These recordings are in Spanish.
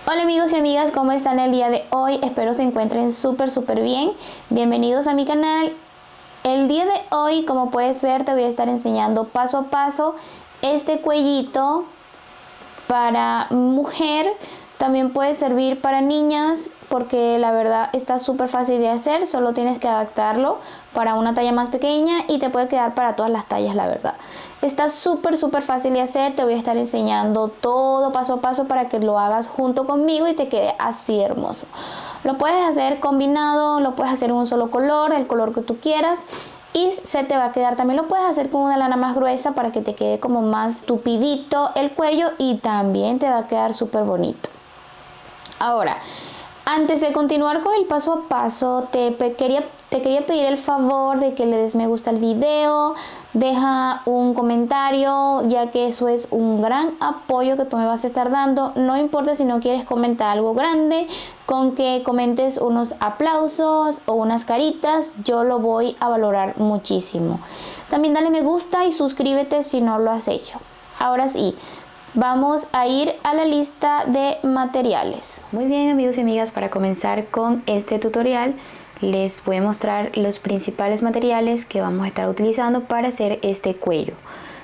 Hola amigos y amigas, ¿cómo están el día de hoy? Espero se encuentren súper bien. Bienvenidos a mi canal. El día de hoy, como puedes ver, te voy a estar enseñando paso a paso este cuellito para mujer. También puede servir para niñas porque la verdad está súper fácil de hacer. Solo tienes que adaptarlo para una talla más pequeña y te puede quedar para todas las tallas, la verdad. Está súper fácil de hacer. Te voy a estar enseñando todo paso a paso para que lo hagas junto conmigo y te quede así hermoso. Lo puedes hacer combinado, lo puedes hacer en un solo color, el color que tú quieras. Y se te va a quedar, también lo puedes hacer con una lana más gruesa para que te quede como más tupidito el cuello y también te va a quedar súper bonito. Ahora, antes de continuar con el paso a paso, te quería pedir el favor de que le des me gusta al video, deja un comentario, ya que eso es un gran apoyo que tú me vas a estar dando. No importa si no quieres comentar algo grande, con que comentes unos aplausos o unas caritas, yo lo voy a valorar muchísimo. También dale me gusta y suscríbete si no lo has hecho. Ahora sí, vamos a ir a la lista de materiales. Muy bien amigos y amigas, para comenzar con este tutorial les voy a mostrar los principales materiales que vamos a estar utilizando para hacer este cuello.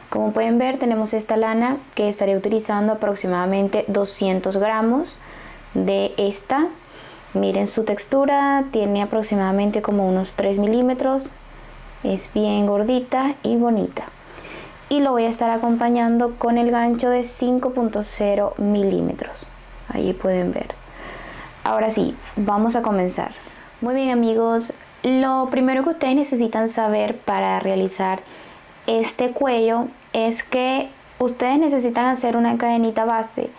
Como pueden ver, tenemos esta lana que estaré utilizando aproximadamente 200 gramos de esta. Miren su textura, tiene aproximadamente como unos 3 milímetros, es bien gordita y bonita. Y lo voy a estar acompañando con el gancho de 5.0 milímetros. Ahí pueden ver. Ahora sí, vamos a comenzar. Muy bien amigos, lo primero que ustedes necesitan saber para realizar este cuello es que ustedes necesitan hacer una cadenita base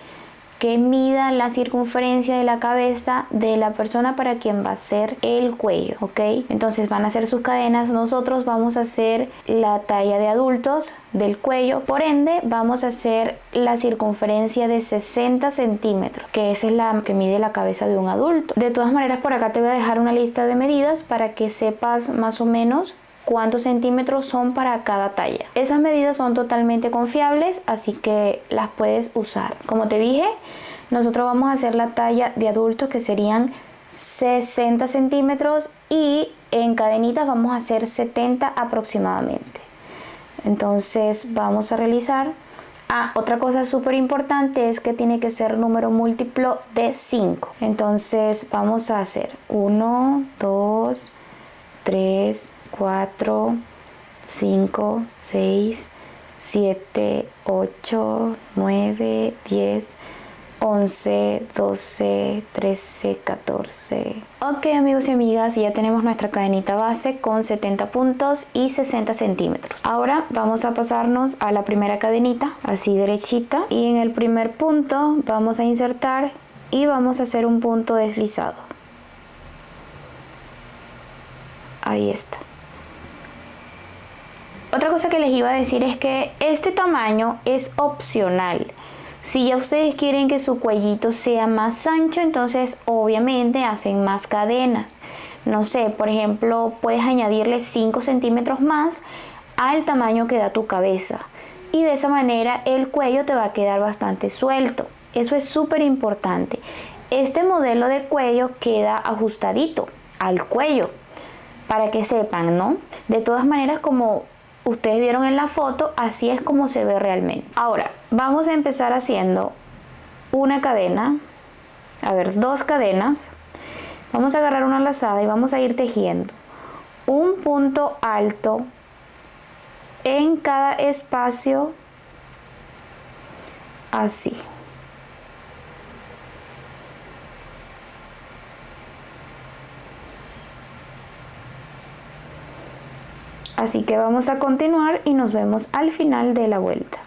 que mida la circunferencia de la cabeza de la persona para quien va a hacer el cuello, ¿ok? Entonces van a hacer sus cadenas. Nosotros vamos a hacer la talla de adultos del cuello, por ende vamos a hacer la circunferencia de 60 centímetros, que esa es la que mide la cabeza de un adulto. De todas maneras, por acá te voy a dejar una lista de medidas para que sepas más o menos cuántos centímetros son para cada talla. Esas medidas son totalmente confiables, así que las puedes usar. Como te dije, nosotros vamos a hacer la talla de adultos, que serían 60 centímetros, y en cadenitas vamos a hacer 70 aproximadamente. Entonces vamos a realizar. Otra cosa súper importante es que tiene que ser número múltiplo de 5. Entonces vamos a hacer 1, 2, 3, 4, 5, 6, 7, 8, 9, 10, 11, 12, 13, 14. Ok amigos y amigas, ya tenemos nuestra cadenita base con 70 puntos y 60 centímetros. Ahora vamos a pasarnos a la primera cadenita, así derechita, y en el primer punto vamos a insertar y vamos a hacer un punto deslizado. Ahí está. Otra cosa que les iba a decir es que este tamaño es opcional. Si ya ustedes quieren que su cuellito sea más ancho, entonces obviamente hacen más cadenas. No sé, por ejemplo, puedes añadirle 5 centímetros más al tamaño que da tu cabeza. Y de esa manera el cuello te va a quedar bastante suelto. Eso es súper importante. Este modelo de cuello queda ajustadito al cuello, para que sepan, ¿no? De todas maneras, como ustedes vieron en la foto, así es como se ve realmente. Ahora, vamos a empezar haciendo una cadena, dos cadenas. Vamos a agarrar una lazada y vamos a ir tejiendo un punto alto en cada espacio, así. Así que vamos a continuar y nos vemos al final de la vuelta.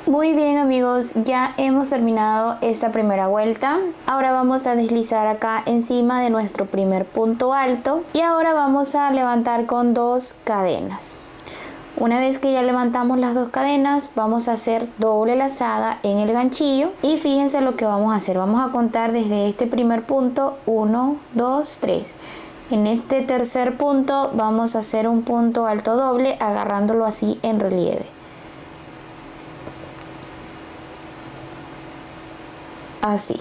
Muy bien amigos, ya hemos terminado esta primera vuelta. Ahora vamos a deslizar acá encima de nuestro primer punto alto y ahora vamos a levantar con 2 cadenas. Una vez que ya levantamos las 2 cadenas, vamos a hacer doble lazada en el ganchillo y fíjense lo que vamos a hacer. Vamos a contar desde este primer punto 1, 2, 3 En este tercer punto vamos a hacer un punto alto doble agarrándolo así en relieve. Así.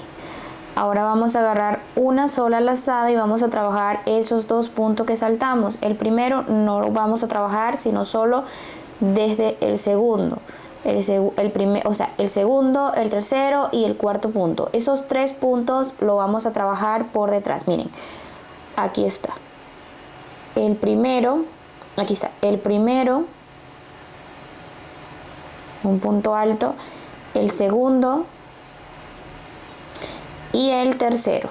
Ahora vamos a agarrar una sola lazada y vamos a trabajar esos dos puntos que saltamos. El primero no lo vamos a trabajar sino solo desde el segundo. El segundo, el tercero y el cuarto punto. Esos tres puntos lo vamos a trabajar por detrás. Miren, aquí está. El primero, aquí está. El primero, un punto alto. El segundo y el tercero.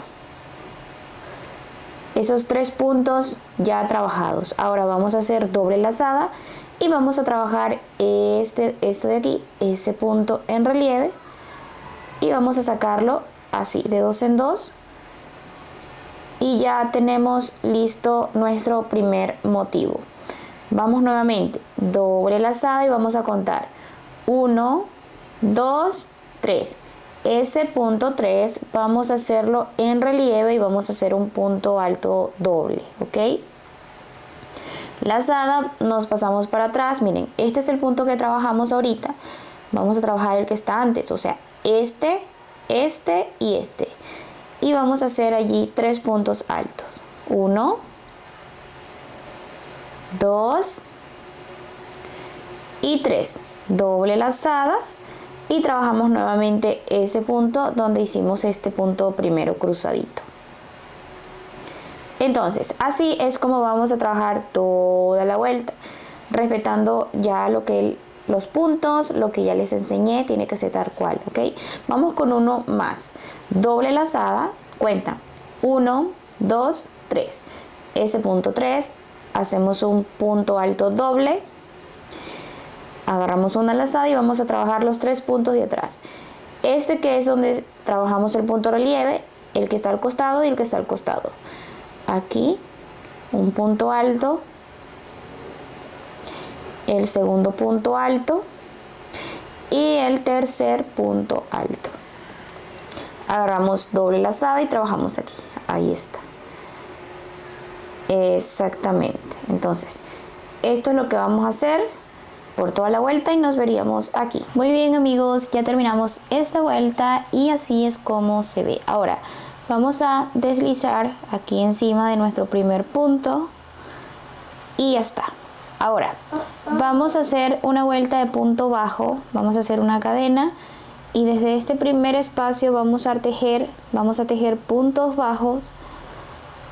Esos tres puntos ya trabajados. Ahora vamos a hacer doble lazada y vamos a trabajar esto de aquí, ese punto en relieve, y vamos a sacarlo así de dos en dos y ya tenemos listo nuestro primer motivo. Vamos nuevamente, doble lazada y vamos a contar 1, 2, 3. Ese punto 3 vamos a hacerlo en relieve y vamos a hacer un punto alto doble, ¿ok? Lazada, nos pasamos para atrás. Miren, este es el punto que trabajamos ahorita. Vamos a trabajar el que está antes, o sea, este y este. Y vamos a hacer allí tres puntos altos. 1, 2 y 3. Doble lazada y trabajamos nuevamente ese punto donde hicimos este punto primero cruzadito. Entonces, así es como vamos a trabajar toda la vuelta, respetando ya los puntos, lo que ya les enseñé, tiene que ser tal cual, ¿ok? Vamos con uno más. Doble lazada, cuenta, 1, 2, 3. Ese punto 3, hacemos un punto alto doble, agarramos una lazada y vamos a trabajar los tres puntos de atrás. Este que es donde trabajamos el punto relieve, el que está al costado y el que está al costado. Aquí un punto alto, el segundo punto alto y el tercer punto alto. Agarramos doble lazada y trabajamos aquí. Ahí está. Exactamente. Entonces, esto es lo que vamos a hacer por toda la vuelta y nos veríamos aquí. Muy bien, amigos, ya terminamos esta vuelta y así es como se ve. Ahora vamos a deslizar aquí encima de nuestro primer punto y ya está. Ahora vamos a hacer una vuelta de punto bajo, vamos a hacer una cadena y desde este primer espacio vamos a tejer puntos bajos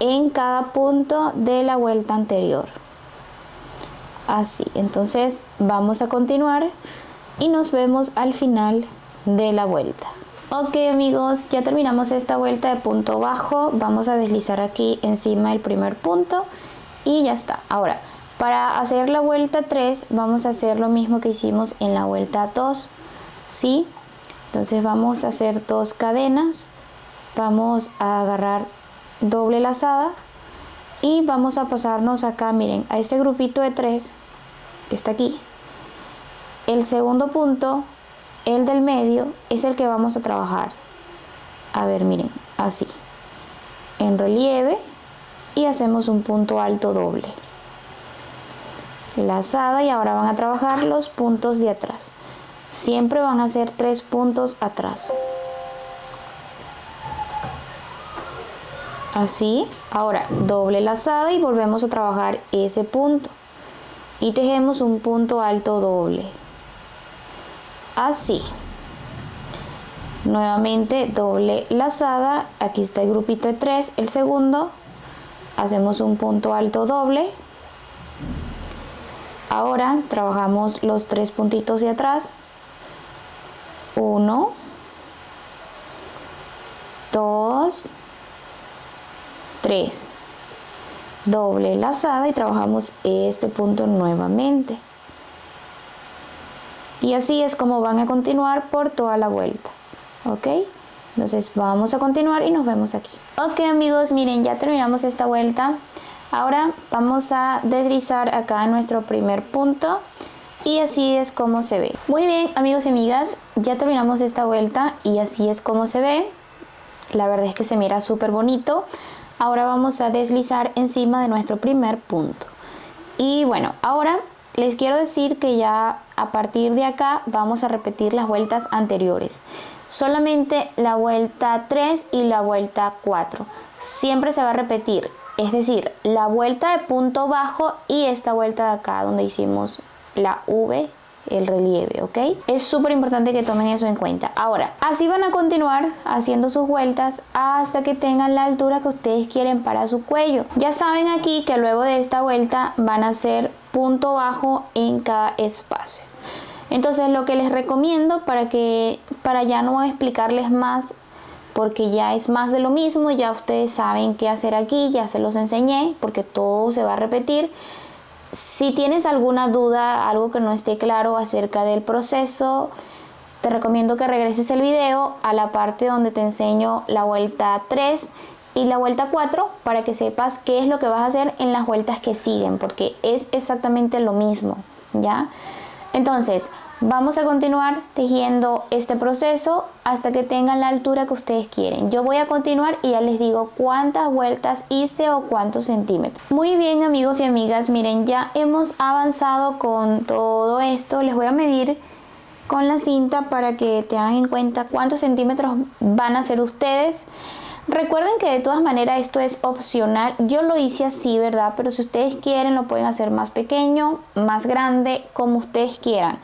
en cada punto de la vuelta anterior. Así, entonces vamos a continuar y nos vemos al final de la vuelta. Ok, amigos, ya terminamos esta vuelta de punto bajo. Vamos a deslizar aquí encima del primer punto y ya está. Ahora, para hacer la vuelta 3 vamos a hacer lo mismo que hicimos en la vuelta 2, ¿sí? Entonces vamos a hacer dos cadenas, vamos a agarrar doble lazada y vamos a pasarnos acá, miren, a este grupito de 3 que está aquí. El segundo punto, el del medio, es el que vamos a trabajar. A ver, miren, así, en relieve y hacemos un punto alto doble. Lazada y ahora van a trabajar los puntos de atrás. Siempre van a hacer 3 puntos atrás. Así, ahora doble lazada y volvemos a trabajar ese punto. Y tejemos un punto alto doble. Así. Nuevamente doble lazada, aquí está el grupito de 3, el segundo, hacemos un punto alto doble. Ahora trabajamos los 3 puntitos de atrás. 1, 2, 3. Doble lazada y trabajamos este punto nuevamente. Y así es como van a continuar por toda la vuelta. ¿Ok? Entonces vamos a continuar y nos vemos aquí. Ok, amigos, miren, ya terminamos esta vuelta. Ahora vamos a deslizar acá nuestro primer punto y así es como se ve. Muy bien, amigos y amigas, ya terminamos esta vuelta y así es como se ve. La verdad es que se mira súper bonito. Ahora vamos a deslizar encima de nuestro primer punto. Y bueno, ahora les quiero decir que ya a partir de acá vamos a repetir las vueltas anteriores. Solamente la vuelta 3 y la vuelta 4. Siempre se va a repetir. Es decir, la vuelta de punto bajo y esta vuelta de acá donde hicimos la V, el relieve, ¿ok? Es súper importante que tomen eso en cuenta. Ahora, así van a continuar haciendo sus vueltas hasta que tengan la altura que ustedes quieren para su cuello. Ya saben aquí que luego de esta vuelta van a hacer punto bajo en cada espacio. Entonces lo que les recomiendo para ya no explicarles más, porque ya es más de lo mismo, ya ustedes saben qué hacer aquí, ya se los enseñé, porque todo se va a repetir. Si tienes alguna duda, algo que no esté claro acerca del proceso, te recomiendo que regreses el video a la parte donde te enseño la vuelta 3 y la vuelta 4 para que sepas qué es lo que vas a hacer en las vueltas que siguen, porque es exactamente lo mismo, ¿ya? Entonces, vamos a continuar tejiendo este proceso hasta que tengan la altura que ustedes quieren. Yo voy a continuar y ya les digo cuántas vueltas hice o cuántos centímetros. Muy bien, amigos y amigas, miren, ya hemos avanzado con todo esto. Les voy a medir con la cinta para que tengan en cuenta cuántos centímetros van a hacer ustedes. Recuerden que de todas maneras esto es opcional. Yo lo hice así, ¿verdad? Pero si ustedes quieren lo pueden hacer más pequeño, más grande, como ustedes quieran.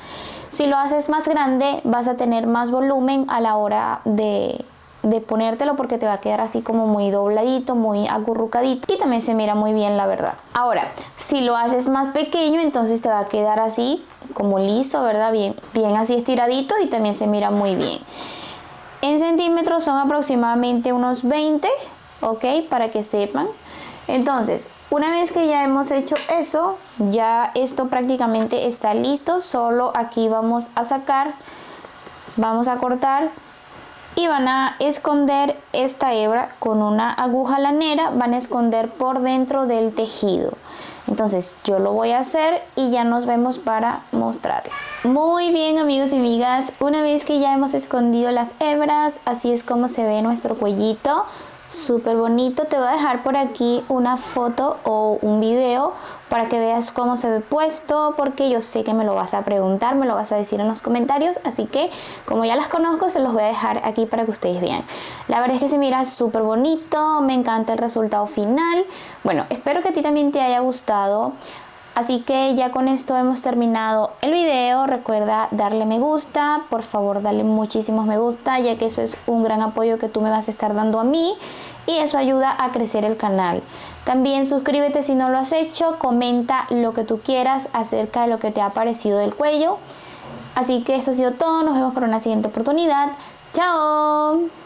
Si lo haces más grande vas a tener más volumen a la hora de ponértelo, porque te va a quedar así como muy dobladito, muy acurrucadito y también se mira muy bien, la verdad. Ahora, si lo haces más pequeño, entonces te va a quedar así como liso, ¿verdad? Bien así estiradito y también se mira muy bien. En centímetros son aproximadamente unos 20, ¿ok? Para que sepan. Entonces, una vez que ya hemos hecho eso, ya esto prácticamente está listo. Solo aquí vamos a sacar, vamos a cortar y van a esconder esta hebra con una aguja lanera. Van a esconder por dentro del tejido. Entonces yo lo voy a hacer y ya nos vemos para mostrarles. Muy bien, amigos y amigas, una vez que ya hemos escondido las hebras, así es como se ve nuestro cuellito. Súper bonito. Te voy a dejar por aquí una foto o un video para que veas cómo se ve puesto, porque yo sé que me lo vas a preguntar, me lo vas a decir en los comentarios, así que como ya las conozco se los voy a dejar aquí para que ustedes vean. La verdad es que se mira súper bonito, me encanta el resultado final. Bueno, espero que a ti también te haya gustado. Así que ya con esto hemos terminado el video. Recuerda darle me gusta, por favor dale muchísimos me gusta, ya que eso es un gran apoyo que tú me vas a estar dando a mí y eso ayuda a crecer el canal. También suscríbete si no lo has hecho, comenta lo que tú quieras acerca de lo que te ha parecido del cuello. Así que eso ha sido todo, nos vemos para una siguiente oportunidad. ¡Chao!